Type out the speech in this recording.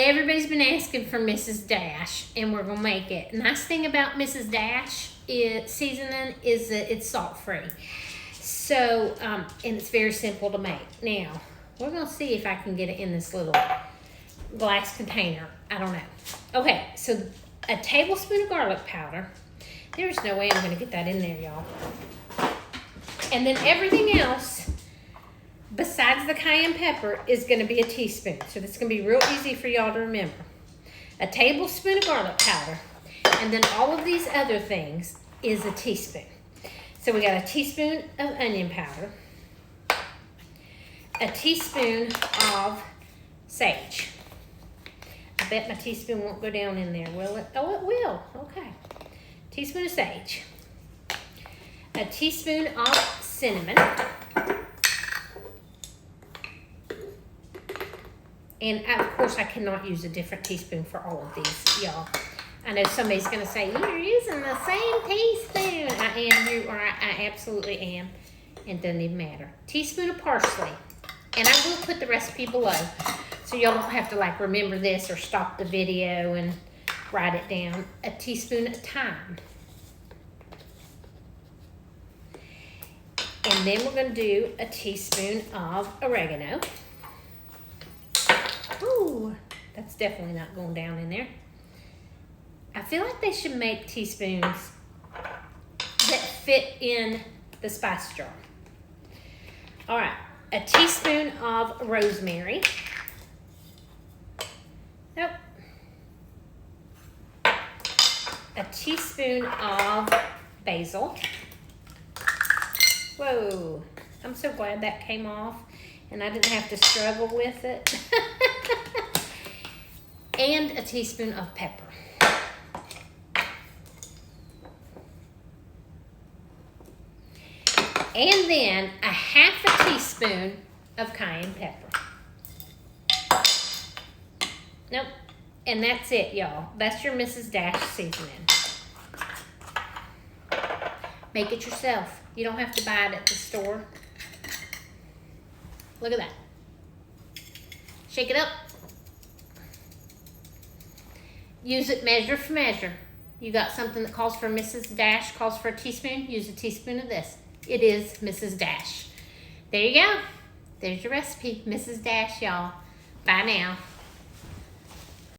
everybody's been asking for Mrs. Dash, and we're gonna make it. Nice thing about Mrs. Dash seasoning is that it's salt free. So, and it's very simple to make. Now, we're gonna see if I can get it in this little glass container. I don't know. Okay, so a tablespoon of garlic powder. There's no way I'm gonna get that in there, y'all. And then everything else, besides the cayenne pepper, is going to be a teaspoon. So this is going to be real easy for y'all to remember. A tablespoon of garlic powder. And then all of these other things is a teaspoon. So we got a teaspoon of onion powder. A teaspoon of sage. I bet my teaspoon won't go down in there, will it? Oh, it will. Okay. Teaspoon of sage. A teaspoon of cinnamon. And of course, I cannot use a different teaspoon for all of these, y'all. I know somebody's going to say, you're using the same teaspoon. I am, I absolutely am. It doesn't even matter. Teaspoon of parsley. And I will put the recipe below. So y'all don't have to like remember this or stop the video and write it down. A teaspoon of thyme. And then we're going to do a teaspoon of oregano. Ooh, that's definitely not going down in there. I feel like they should make teaspoons that fit in the spice jar. All right, a teaspoon of rosemary. Nope. A teaspoon of basil. Whoa, I'm so glad that came off and I didn't have to struggle with it. And a teaspoon of pepper. And then a half a teaspoon of cayenne pepper. Nope. And that's it, y'all. That's your Mrs. Dash seasoning. Make it yourself. You don't have to buy it at the store. Look at that. Shake it up. Use it measure for measure. You got something that calls for Mrs. Dash, calls for a teaspoon, use a teaspoon of this. It is Mrs. Dash. There you go. There's your recipe, Mrs. Dash, y'all. Bye now.